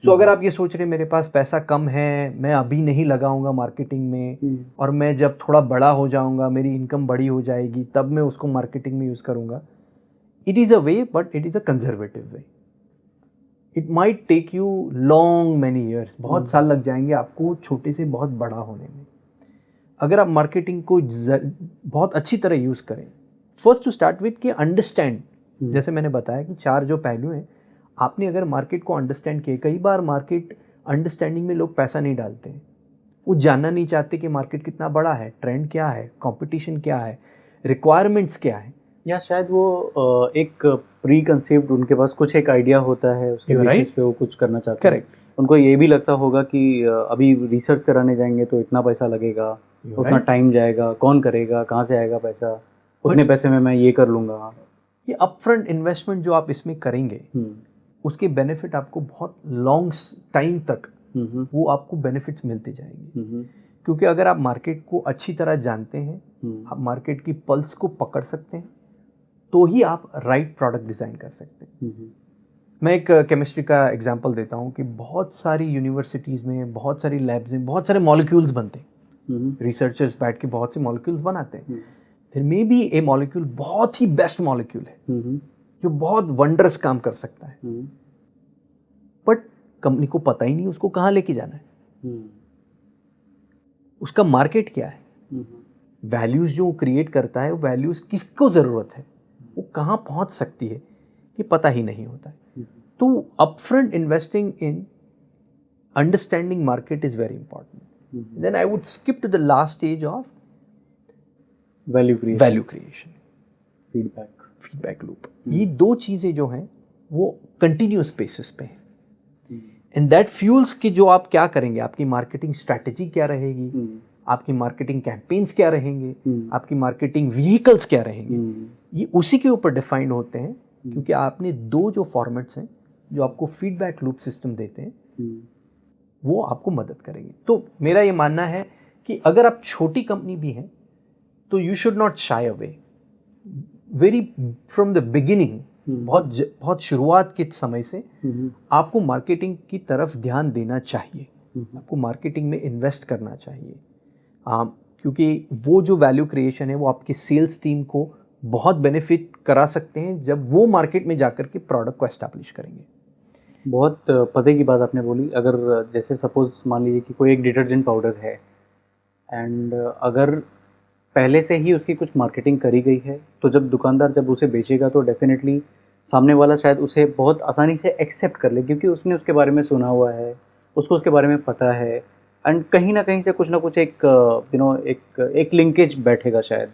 S2: So अगर आप ये सोच रहे मेरे पास पैसा कम है, मैं अभी नहीं लगाऊंगा मार्केटिंग में, और मैं जब थोड़ा बड़ा हो जाऊंगा, मेरी इनकम बड़ी हो जाएगी, तब मैं उसको मार्केटिंग में यूज़ करूंगा, it is a way, but it is a conservative way. It might take you long many years, बहुत साल लग जाएंगे आपको छोटे से बहुत बड़ा होने में। अगर आप मार्केटिंग को बहुत अच्छी तरह यूज़ करें, फर्स्ट टू स्टार्ट विथ कि अंडरस्टैंड, जैसे मैंने बताया कि 4 जो पहलू हैं, आपने अगर मार्केट को अंडरस्टैंड किए, कई बार मार्केट अंडरस्टैंडिंग में लोग पैसा नहीं डालते हैं, वो जानना नहीं चाहते कि मार्केट कितना बड़ा है, ट्रेंड क्या है, कंपटीशन क्या है, रिक्वायरमेंट्स क्या है,
S1: या शायद वो एक प्री कंसीव्ड उनके पास कुछ एक आइडिया होता है, उसके बेसिस पे वो कुछ करना चाहते हैं।
S2: करेक्ट।
S1: उनको ये भी लगता होगा कि अभी रिसर्च कराने जाएंगे तो इतना पैसा लगेगा, उतना टाइम जाएगा, कौन करेगा, कहाँ से आएगा पैसा, उतने पैसे में मैं ये कर लूँगा।
S2: ये अपफ्रंट इन्वेस्टमेंट जो आप इसमें करेंगे, उसके बेनिफिट आपको बहुत लॉन्ग टाइम तक वो आपको बेनिफिट्स मिलते जाएंगे, क्योंकि अगर आप मार्केट को अच्छी तरह जानते हैं, आप मार्केट की पल्स को पकड़ सकते हैं, तो ही आप राइट प्रोडक्ट डिज़ाइन कर सकते हैं। मैं एक केमिस्ट्री का एग्जांपल देता हूँ कि बहुत सारी यूनिवर्सिटीज़ में, बहुत सारी लैब्स में बहुत सारे मॉलिक्यूल्स बनते हैं, रिसर्चर्स बैठ के बहुत से मॉलिक्यूल्स बनाते हैं। फिर मे बी ए मॉलिक्यूल बहुत ही बेस्ट मॉलिक्यूल है जो बहुत वंडरस काम कर सकता है, बट कंपनी को पता ही नहीं उसको कहाँ लेके जाना है, उसका मार्केट क्या है, वैल्यूज़ जो क्रिएट करता है, वो वैल्यूज़ किसको ज़रूरत है, वो कहाँ पहुँच सकती है, ये पता ही नहीं होता है। तो upfront investing in understanding market is very important. Then I would skip to the last stage of
S1: value creation,
S2: feedback loop. ये 2 चीज़ें जो हैं वो कंटिन्यूस बेसिस पे हैं, एंड दैट फ्यूल्स कि जो आप क्या करेंगे, आपकी मार्केटिंग स्ट्रैटेजी क्या रहेगी, आपकी मार्केटिंग कैंपेन्स क्या रहेंगे, आपकी मार्केटिंग व्हीकल्स क्या रहेंगे, ये उसी के ऊपर डिफाइंड होते हैं, क्योंकि आपने 2 जो फॉर्मेट्स हैं जो आपको फीडबैक लूप सिस्टम देते हैं, वो आपको मदद करेंगे। तो मेरा ये मानना है कि अगर आप छोटी कंपनी भी हैं तो you should not shy away, very from the beginning, बहुत शुरुआत के समय से आपको मार्केटिंग की तरफ ध्यान देना चाहिए, आपको मार्केटिंग में इन्वेस्ट करना चाहिए, क्योंकि वो जो वैल्यू क्रिएशन है वो आपकी सेल्स टीम को बहुत बेनिफिट करा सकते हैं जब वो मार्केट में जाकर के प्रोडक्ट को एस्टैब्लिश करेंगे।
S1: बहुत पते की बात आपने बोली। अगर जैसे सपोज मान लीजिए कि कोई एक डिटर्जेंट पाउडर है, एंड अगर पहले से ही उसकी कुछ मार्केटिंग करी गई है, तो जब दुकानदार जब उसे बेचेगा तो डेफिनेटली सामने वाला शायद उसे बहुत आसानी से एक्सेप्ट कर ले, क्योंकि उसने उसके बारे में सुना हुआ है, उसको उसके बारे में पता है, एंड कहीं ना कहीं से कुछ ना कुछ एक एक लिंकेज बैठेगा शायद।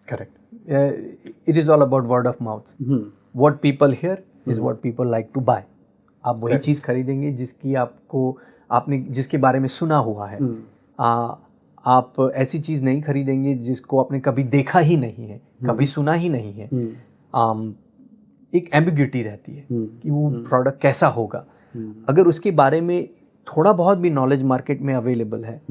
S2: Correct. It is all about word of mouth, what people hear is what people like to buy. आप वही चीज़ खरीदेंगे आपने जिसके बारे में सुना हुआ है। आप ऐसी चीज़ नहीं खरीदेंगे जिसको आपने कभी देखा ही नहीं है, कभी सुना ही नहीं है। एक एम्बिग्यूटी रहती है कि वो प्रोडक्ट कैसा होगा। अगर उसके बारे में थोड़ा बहुत भी नॉलेज मार्केट में अवेलेबल है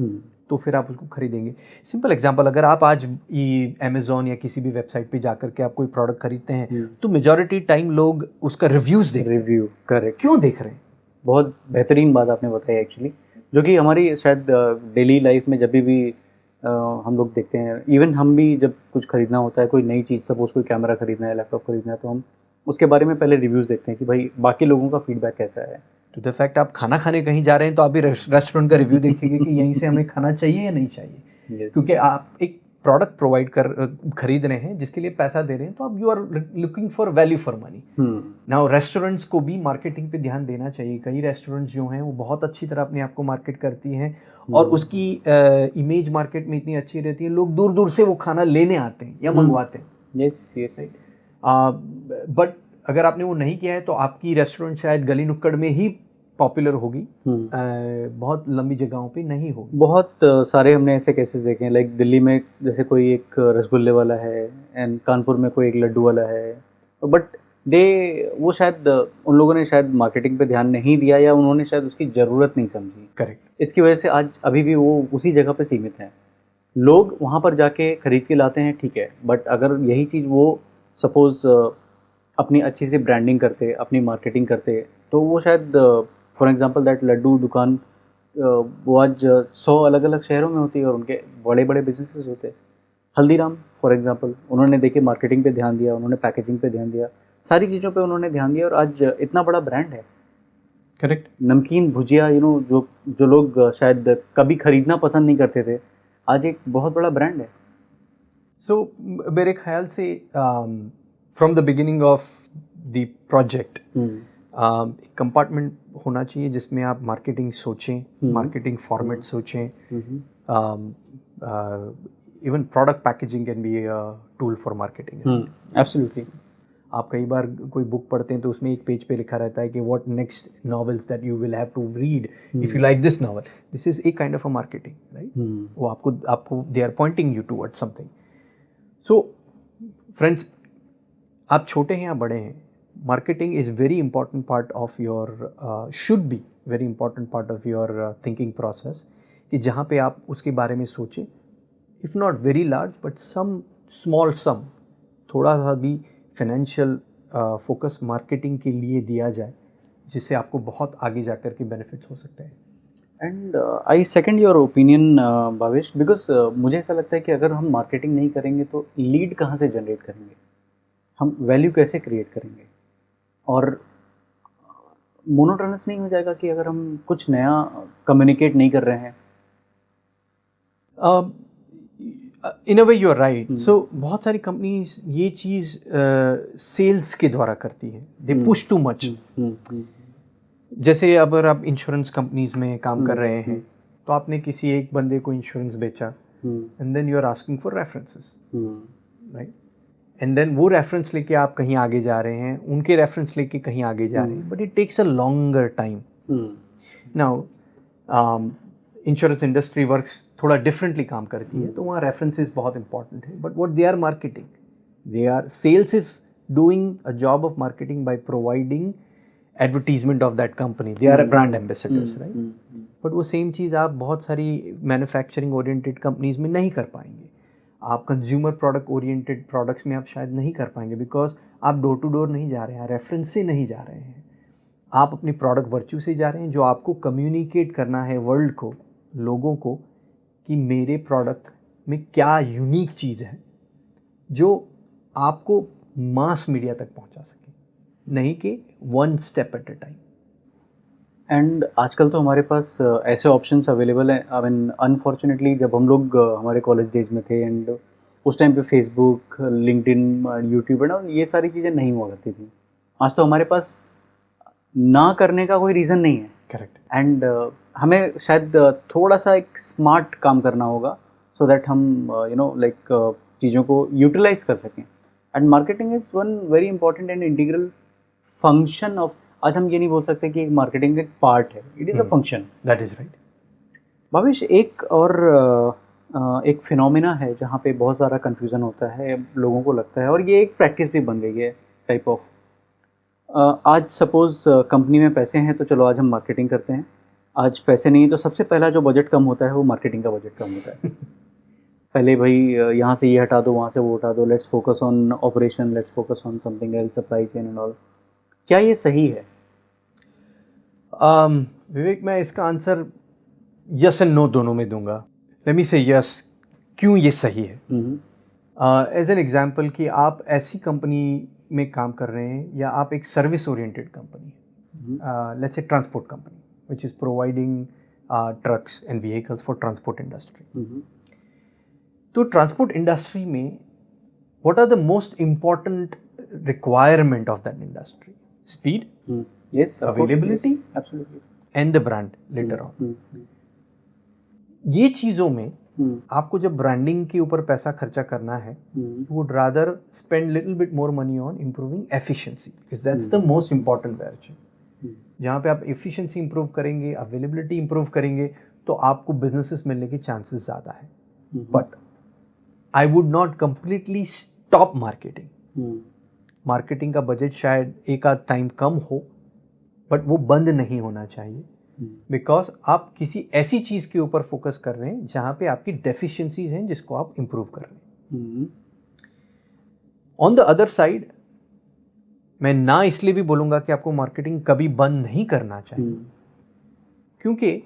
S2: तो फिर आप उसको खरीदेंगे। सिंपल एग्जांपल, अगर आप आज अमेज़ॉन या किसी भी वेबसाइट पे जाकर के आप कोई प्रोडक्ट खरीदते हैं तो मेजॉरिटी टाइम लोग उसका रिव्यूज़ देख रहे हैं।
S1: रिव्यू करेक्ट,
S2: क्यों देख रहे हैं?
S1: बहुत बेहतरीन बात आपने बताई एक्चुअली, जो कि हमारी शायद डेली लाइफ में जब भी हम लोग देखते हैं। इवन हम भी जब कुछ खरीदना होता है, कोई नई चीज़, सपोज कोई कैमरा खरीदना है, लैपटॉप खरीदना है, तो हम उसके बारे में पहले रिव्यूज़ देखते हैं कि भाई बाकी लोगों का फीडबैक कैसा है।
S2: टू द फैक्ट, आप खाना खाने कहीं जा रहे हैं तो आप भी रेस्टोरेंट का रिव्यू देखेंगे कि यहीं से हमें खाना चाहिए या नहीं चाहिए। क्योंकि आप एक प्रोडक्ट खरीद रहे हैं, जिसके लिए पैसा दे रहे हैं, तो आप you are looking for value for money. Now restaurants को भी मार्केटिंग पे ध्यान देना चाहिए. कई रेस्टोरेंट्स जो हैं वो बहुत अच्छी तरह अपने आप को मार्केट करती हैं और उसकी इमेज मार्केट में इतनी अच्छी रहती है, लोग दूर दूर से वो खाना लेने आते हैं या मंगवाते हैं.
S1: Yes yes.
S2: बट अगर आपने वो नहीं किया है तो आपकी रेस्टोरेंट शायद गली नुक्कड़ में ही पॉपुलर होगी, बहुत लंबी जगहों पे नहीं होगी.
S1: बहुत सारे हमने ऐसे केसेस देखे हैं, लाइक दिल्ली में जैसे कोई एक रसगुल्ले वाला है एंड कानपुर में कोई एक लड्डू वाला है, बट वो शायद उन लोगों ने शायद मार्केटिंग पे ध्यान नहीं दिया या उन्होंने शायद उसकी ज़रूरत नहीं समझी.
S2: करेक्ट.
S1: इसकी वजह से आज अभी भी वो उसी जगह पे सीमित हैं. लोग वहाँ पर जाके ख़रीद के लाते हैं, ठीक है, बट अगर यही चीज़ वो सपोज़ अपनी अच्छी सी ब्रांडिंग करते, अपनी मार्केटिंग करते, तो वो शायद फॉर एग्जांपल दैट लड्डू दुकान वो आज 100 अलग अलग शहरों में होती है और उनके बड़े बड़े बिजनेसेस होते हैं. हल्दीराम फॉर एग्जांपल, उन्होंने देखिए मार्केटिंग पे ध्यान दिया, उन्होंने पैकेजिंग पे ध्यान दिया, सारी चीज़ों पे उन्होंने ध्यान दिया और आज इतना बड़ा ब्रांड है.
S2: करेक्ट.
S1: नमकीन भुजिया जो लोग शायद कभी खरीदना पसंद नहीं करते थे, आज एक बहुत बड़ा ब्रांड है.
S2: सो मेरे ख्याल से from the beginning of the project एक कंपार्टमेंट होना चाहिए जिसमें आप मार्केटिंग सोचें, मार्केटिंग फॉर्मेट सोचें. Even product packaging can be a tool for marketing.
S1: Absolutely.
S2: आप कई बार कोई बुक पढ़ते हैं तो उसमें एक पेज पे लिखा रहता है कि what next novels that you will have to read if you like this novel. This is a kind of a marketing, right. वो आपको they are pointing you towards something. So friends, आप छोटे हैं या बड़े हैं, marketing is very important part of your should be very important part of your thinking process, कि जहाँ पे आप उसके बारे में सोचें, if not very large but some small sum, थोड़ा सा भी financial focus marketing के लिए दिया जाए, जिससे आपको बहुत आगे जाकर के benefits हो सकते हैं.
S1: And I second your opinion Bhavesh, because मुझे ऐसा लगता है कि अगर हम मार्केटिंग नहीं करेंगे तो लीड कहाँ से जनरेट करेंगे, हम वैल्यू कैसे क्रिएट करेंगे, और मोनोटोनस नहीं हो जाएगा कि अगर हम कुछ नया कम्युनिकेट नहीं कर रहे हैं.
S2: इन अ वे यू आर राइट. सो बहुत सारी कंपनीज ये चीज़ सेल्स के द्वारा करती है, दे पुश टू मच. जैसे अगर आप इंश्योरेंस कंपनीज में काम कर रहे हैं तो आपने किसी एक बंदे को इंश्योरेंस बेचा and then you are asking for references, right. And then वो रेफरेंस लेके आप कहीं आगे जा रहे हैं, उनके रेफरेंस लेके कहीं आगे जा रहे हैं, but it takes a longer time. Now insurance industry works थोड़ा डिफरेंटली काम करती है, तो वहाँ रेफरेंसेस बहुत इंपॉर्टेंट है. But what they are marketing, they are sales is doing a job of marketing by providing advertisement of that company. They are brand ambassadors, right. But वो same चीज़ आप बहुत सारी मैन्युफैक्चरिंग ओरिएंटेड कंपनीज में नहीं कर पाएंगे. आप कंज्यूमर प्रोडक्ट ओरिएंटेड प्रोडक्ट्स में आप शायद नहीं कर पाएंगे, बिकॉज आप डोर टू डोर नहीं जा रहे हैं, रेफरेंस से नहीं जा रहे हैं, आप अपनी प्रोडक्ट वर्च्यू से जा रहे हैं, जो आपको कम्युनिकेट करना है वर्ल्ड को, लोगों को, कि मेरे प्रोडक्ट में क्या यूनिक चीज़ है जो आपको मास मीडिया तक पहुंचा सके, नहीं कि one step at a time.
S1: And आजकल तो हमारे पास ऐसे ऑप्शंस अवेलेबल हैं. आई मीन अनफॉर्चुनेटली जब हम लोग हमारे कॉलेज डेज में थे एंड उस टाइम पे फेसबुक, लिंक्डइन, यूट्यूब एंड ये सारी चीज़ें नहीं हुआ करती थी. आज तो हमारे पास ना करने का कोई रीज़न नहीं है.
S2: करेक्ट.
S1: एंड हमें शायद थोड़ा सा एक स्मार्ट काम करना होगा सो दैट हम लाइक चीज़ों को यूटिलाइज कर सकें. And marketing is one very important and integral function of. आज हम ये नहीं बोल सकते कि मार्केटिंग का एक पार्ट है, it is a function.
S2: That is right.
S1: भविष्य एक और एक फिनोमिना है जहाँ पे बहुत सारा कन्फ्यूज़न होता है, लोगों को लगता है, और ये एक प्रैक्टिस भी बन गई है टाइप ऑफ. आज सपोज़ कंपनी में पैसे हैं तो चलो आज हम मार्केटिंग करते हैं. आज पैसे नहीं तो सबसे पहला जो बजट कम होता है वो मार्केटिंग का बजट कम होता है. पहले भाई यहाँ से ये हटा दो, वहाँ से वो हटा दो, let's focus on operation, let's focus on something else, supply chain and all. क्या ये सही है?
S2: विवेक, मैं इसका आंसर यस एंड नो दोनों में दूंगा. लेट मी से यस, क्यों ये सही है. एज एन एग्जांपल कि आप ऐसी कंपनी में काम कर रहे हैं या आप एक service oriented company, let's say transport company which is providing trucks and vehicles for transport industry. तो ट्रांसपोर्ट इंडस्ट्री में what are the most important requirement of that industry? Speed,
S1: yes,
S2: availability,
S1: absolutely,
S2: and the brand later on. ये चीज़ों में आपको जब branding के ऊपर पैसा खर्चा करना है, would rather spend little bit more money on improving efficiency, because that's the most important value. जहाँ पे आप एफिशिएंसी इंप्रूव करेंगे, अवेलेबिलिटी इंप्रूव करेंगे, तो आपको बिजनेसेस मिलने के चांसेस ज़्यादा है। But I would not completely stop marketing. Marketing का बजट शायद एक आध टाइम कम हो, बट वो बंद नहीं होना चाहिए, बिकॉज आप किसी ऐसी चीज़ के ऊपर फोकस कर रहे हैं जहाँ पे आपकी डेफिशिएंसीज हैं जिसको आप इम्प्रूव कर रहे हैं। ऑन द अदर साइड, मैं ना इसलिए भी बोलूँगा कि आपको मार्केटिंग कभी बंद नहीं करना चाहिए, क्योंकि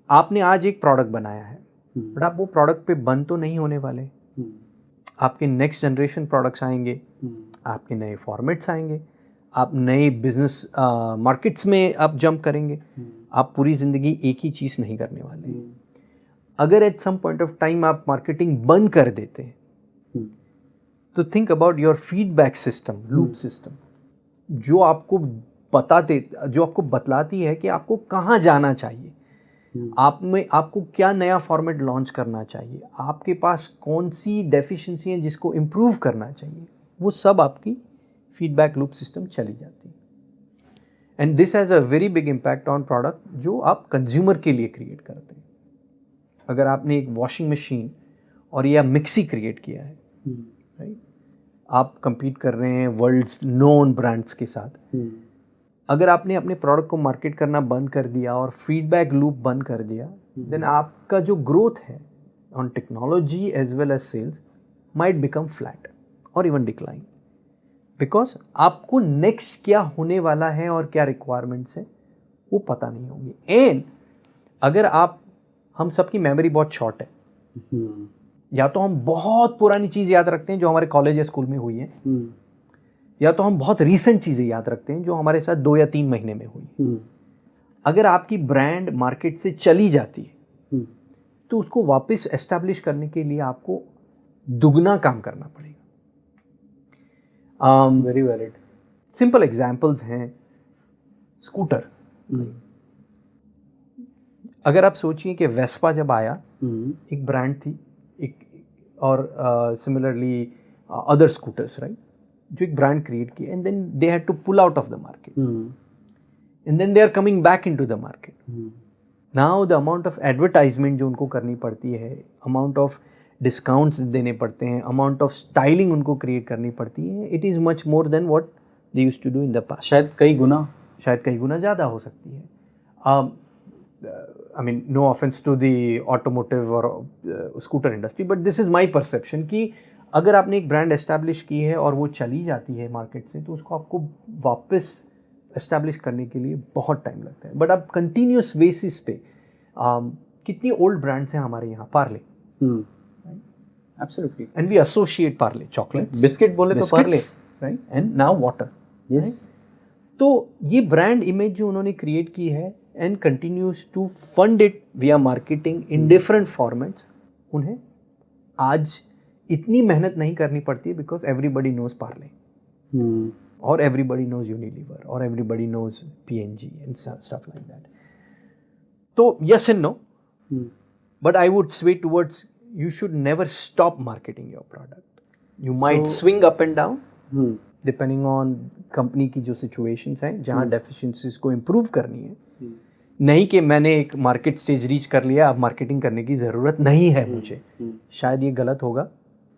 S2: आपने आज एक प्रोडक्ट बनाया है, बट आप वो प्रोडक्ट पे बंद तो नहीं होने वाले। आपके नेक्स्ट जनरेशन प्रोडक्ट्स आएंगे, आपके नए फॉर्मेट्स आएंगे, आप नए बिजनेस मार्केट्स में आप जंप करेंगे। आप पूरी ज़िंदगी एक ही चीज़ नहीं करने वाले। अगर at some point of time आप मार्केटिंग बंद कर देते हैं, तो think about your feedback system, loop system, जो आपको बतलाती है कि आपको कहाँ जाना चाहिए, आपको क्या नया फॉर्मेट लॉन्च करना चाहिए, आपके पास कौन सी डेफिशिएंसी है जिसको इम्प्रूव करना चाहिए, वो सब आपकी फीडबैक लूप सिस्टम चली जाती है। And this has a very big impact on product जो आप कंज्यूमर के लिए क्रिएट करते हैं। अगर आपने एक वॉशिंग मशीन और या मिक्सी क्रिएट किया है, राइट, आप compete कर रहे हैं वर्ल्ड्स नोन ब्रांड्स के साथ। अगर आपने अपने प्रोडक्ट को मार्केट करना बंद कर दिया और फीडबैक लूप बंद कर दिया, देन आपका जो ग्रोथ है on technology as well as sales might become flat और इवन डिक्लाइन, बिकॉज आपको नेक्स्ट क्या होने वाला है और क्या रिक्वायरमेंट्स है वो पता नहीं होंगी। एंड अगर हम सबकी मेमोरी बहुत शॉर्ट है, या तो हम बहुत पुरानी चीज़ याद रखते हैं जो हमारे कॉलेज या स्कूल में हुई है, या तो हम बहुत रीसेंट चीज़ें याद रखते हैं जो हमारे साथ 2 या 3 महीने में हुई। अगर आपकी ब्रांड मार्केट से चली जाती है, तो उसको वापस एस्टैब्लिश करने के लिए आपको दुगना काम करना पड़ेगा।
S1: Very valid.
S2: सिंपल एग्जाम्पल्स हैं, स्कूटर। अगर आप सोचिए कि वेस्पा जब आया, एक ब्रांड थी, और सिमिलरली अदर स्कूटर्स, राइट, जो एक ब्रांड क्रिएट की, and then they had to pull out of the market, and then they are coming back into the market. Now the amount of advertisement जो उनको करनी पड़ती है, अमाउंट ऑफ डिस्काउंट्स देने पड़ते हैं, अमाउंट ऑफ स्टाइलिंग उनको क्रिएट करनी पड़ती है, it is much more than what they used to do in the past.
S1: शायद कई गुना
S2: ज़्यादा हो सकती है। I mean, no offense to the automotive or scooter industry, but this is my perception कि अगर आपने एक ब्रांड एस्टैब्लिश की है और वो चली जाती है मार्केट से, तो उसको आपको वापस एस्टैब्लिश करने के लिए बहुत टाइम लगता है। बट अब कंटिन्यूस बेसिस पे कितनी ओल्ड ब्रांड्स हैं हमारे यहाँ, Parle,
S1: absolutely,
S2: and we associate Parle, chocolate,
S1: biscuit बोले तो Parle,
S2: right, and now water.
S1: Yes.
S2: तो ये ब्रांड इमेज जो उन्होंने क्रिएट की है and continues to fund it via marketing in different formats, उन्हें आज इतनी मेहनत नहीं करनी पड़ती because everybody knows Parle, or everybody knows Unilever, or everybody knows P&G and stuff like that. So yes and no, but I would sway towards you should never stop marketing your product. You might swing up and down depending on company की जो situations हैं जहाँ deficiencies को improve करनी है। नहीं कि मैंने एक मार्केट स्टेज रीच कर लिया, अब मार्केटिंग करने की ज़रूरत नहीं है मुझे। शायद ये गलत होगा,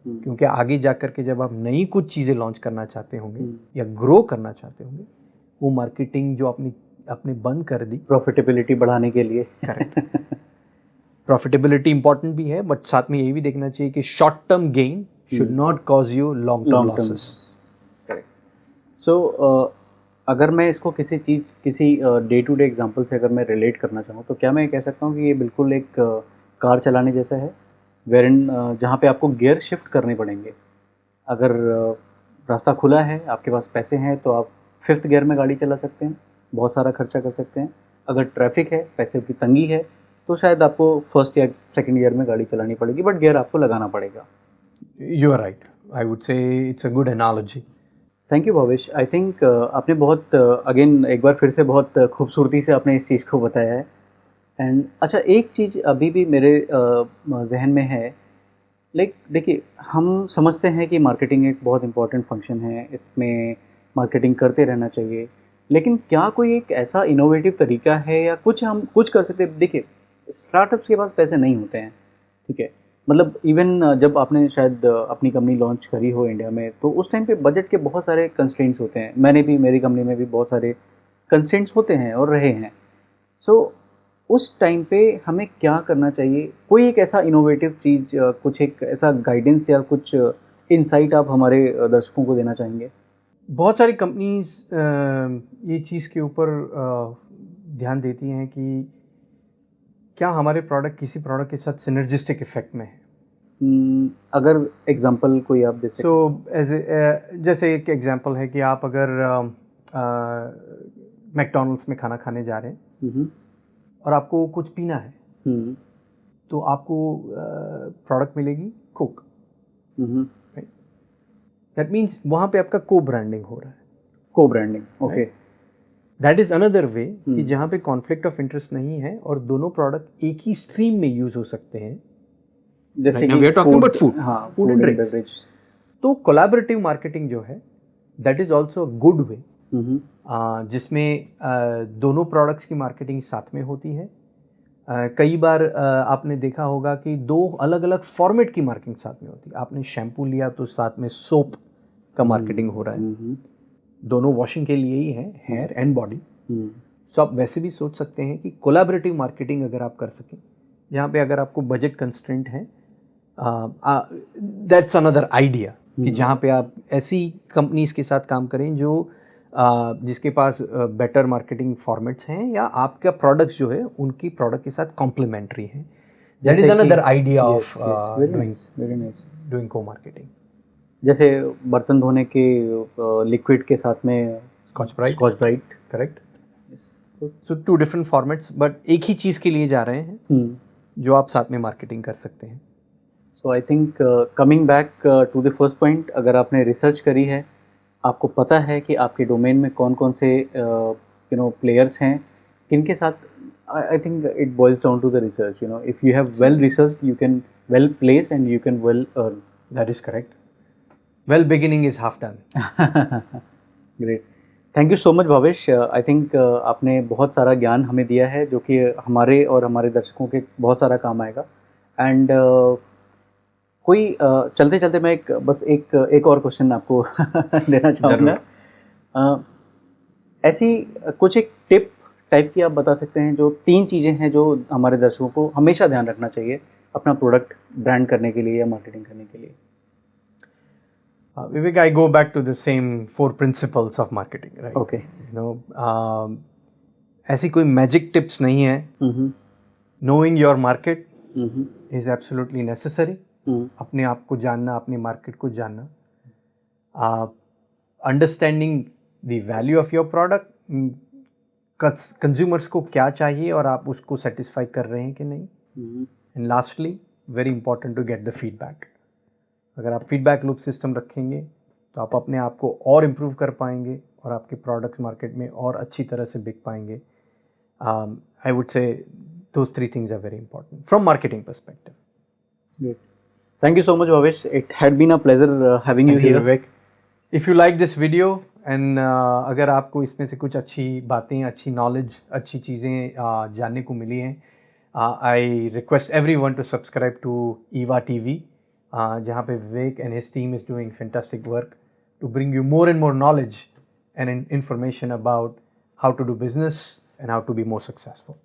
S2: क्योंकि आगे जा कर के जब आप नई कुछ चीज़ें लॉन्च करना चाहते होंगे या ग्रो करना चाहते होंगे, वो मार्केटिंग जो आपने बंद कर दी
S1: प्रॉफिटेबिलिटी बढ़ाने के लिए,
S2: करेक्ट, प्रॉफिटेबिलिटी इंपॉर्टेंट भी है, बट साथ में ये भी देखना चाहिए कि short term gain should not cause you long term losses.
S1: Correct. So अगर मैं इसको किसी डे टू डे एग्जांपल से अगर मैं रिलेट करना चाहूँ, तो क्या मैं कह सकता हूँ कि ये बिल्कुल एक कार चलाने जैसा है, वेरिन जहाँ पे आपको गियर शिफ्ट करने पड़ेंगे। अगर रास्ता खुला है, आपके पास पैसे हैं, तो आप 5th गियर में गाड़ी चला सकते हैं, बहुत सारा खर्चा कर सकते हैं। अगर ट्रैफिक है, पैसे की तंगी है, तो शायद आपको फर्स्ट या सेकंड ईयर में गाड़ी चलानी पड़ेगी, बट गियर आपको लगाना पड़ेगा।
S2: You are right, I would say it's a good analogy.
S1: Thank you Bhavesh. I think आपने बहुत अगेन एक बार फिर से बहुत खूबसूरती से आपने इस चीज़ को बताया है। एंड अच्छा, एक चीज़ अभी भी मेरे जहन में है, लाइक देखिए, हम समझते हैं कि मार्केटिंग एक बहुत इंपॉर्टेंट फंक्शन है, इसमें मार्केटिंग करते रहना चाहिए, लेकिन क्या कोई एक ऐसा इनोवेटिव तरीका है या कुछ हम कुछ कर सकते हैं? देखिए, स्टार्टअप्स के पास पैसे नहीं होते हैं, ठीक है, मतलब इवन जब आपने शायद अपनी कंपनी लॉन्च करी हो इंडिया में, तो उस टाइम पे बजट के बहुत सारे कंस्ट्रेंट्स होते हैं। मैंने भी, मेरी कंपनी में भी बहुत सारे कंस्ट्रेंट्स होते हैं और रहे हैं। सो उस टाइम पे हमें क्या करना चाहिए? कोई एक ऐसा इनोवेटिव चीज़, कुछ एक ऐसा गाइडेंस या कुछ इनसाइट आप हमारे दर्शकों को देना चाहेंगे?
S2: बहुत सारी कंपनीज ये चीज़ के ऊपर ध्यान देती हैं कि क्या हमारे प्रोडक्ट किसी प्रोडक्ट के साथ सिनर्जिस्टिक इफेक्ट में है।
S1: अगर एग्जांपल कोई आप दे सकें।
S2: सो जैसे एक एग्जांपल है कि आप अगर मैकडोनल्ड्स में खाना खाने जा रहे हैं और आपको कुछ पीना है, तो आपको प्रोडक्ट मिलेगी कोक। दैट मीन्स वहाँ पे आपका को ब्रांडिंग हो रहा है।
S1: को branding, okay.
S2: That is another way कि जहाँ पे कॉन्फ्लिक्ट ऑफ इंटरेस्ट नहीं है और दोनों प्रोडक्ट एक ही स्ट्रीम में यूज हो सकते हैं,
S1: जैसे
S2: कि we are talking about food,
S1: हाँ,
S2: फूड एंड बेवरेज। तो कोलैबोरेटिव मार्केटिंग जो है, that is also a good way, जिसमें दोनों प्रोडक्ट्स की मार्केटिंग साथ में होती है। कई बार आपने देखा होगा कि दो अलग अलग फॉर्मेट की मार्केटिंग साथ में होती है। आपने शैम्पू लिया तो साथ में सोप का मार्केटिंग हो रहा है, दोनों वॉशिंग के लिए ही है, हेयर एंड बॉडी। सो आप वैसे भी सोच सकते हैं कि कोलैबोरेटिव मार्केटिंग अगर आप कर सकें, जहाँ पे अगर आपको बजट कंस्ट्रेंट है, दैट्स अनदर आइडिया, कि जहाँ पे आप ऐसी कंपनीज के साथ काम करें जो जिसके पास बेटर मार्केटिंग फॉर्मेट्स हैं या आपका प्रोडक्ट्स जो है उनकी प्रोडक्ट के साथ कॉम्प्लीमेंट्री हैं। That is another idea of doing को मार्केटिंग।
S1: जैसे बर्तन धोने के लिक्विड के साथ में
S2: Scotch Brite, correct. So two different formats, but एक ही चीज़ के लिए जा रहे हैं जो आप साथ में मार्केटिंग कर सकते हैं।
S1: So I think coming back to the first point, अगर आपने रिसर्च करी है, आपको पता है कि आपके डोमेन में कौन कौन से प्लेयर्स हैं, किनके साथ, I think it boils down to the research. If you have well researched, you can well place and you can well earn.
S2: That is correct. Well beginning is half done.
S1: Great, thank you so much Bhavesh. I think आपने बहुत सारा ज्ञान हमें दिया है जो कि हमारे और हमारे दर्शकों के बहुत सारा काम आएगा। एंड कोई चलते चलते मैं बस एक और क्वेश्चन आपको देना चाहूँगा। ऐसी कुछ एक टिप टाइप की आप बता सकते हैं, जो 3 चीज़ें हैं जो हमारे दर्शकों को हमेशा ध्यान रखना चाहिए अपना प्रोडक्ट ब्रांड करने के लिए या मार्केटिंग करने के लिए?
S2: Vivek, I go back to the same 4 principles of marketing, right?
S1: Okay.
S2: ऐसी कोई मैजिक टिप्स नहीं है। Knowing your market is absolutely necessary. अपने आप को जानना, अपने मार्केट को जानना, understanding the value of your product, consumers को क्या चाहिए और आप उसको सेटिस्फाई कर रहे हैं कि नहीं। And lastly, very important to get the feedback. अगर आप फीडबैक लूप सिस्टम रखेंगे तो आप अपने आप को और इम्प्रूव कर पाएंगे और आपके प्रोडक्ट्स मार्केट में और अच्छी तरह से बिक पाएंगे। I would say those 3 things are very important from marketing perspective.
S1: Thank you so much, Bhavesh. It had been a pleasure having you here.
S2: Vivek. If you like this video and अगर आपको इसमें से कुछ अच्छी बातें, अच्छी knowledge, अच्छी चीज़ें जानने को मिली हैं, I request everyone to subscribe to EVA TV, जहाँ पे Vivek and his team is doing fantastic work to bring you more and more knowledge and information about how to do business and how to be more successful.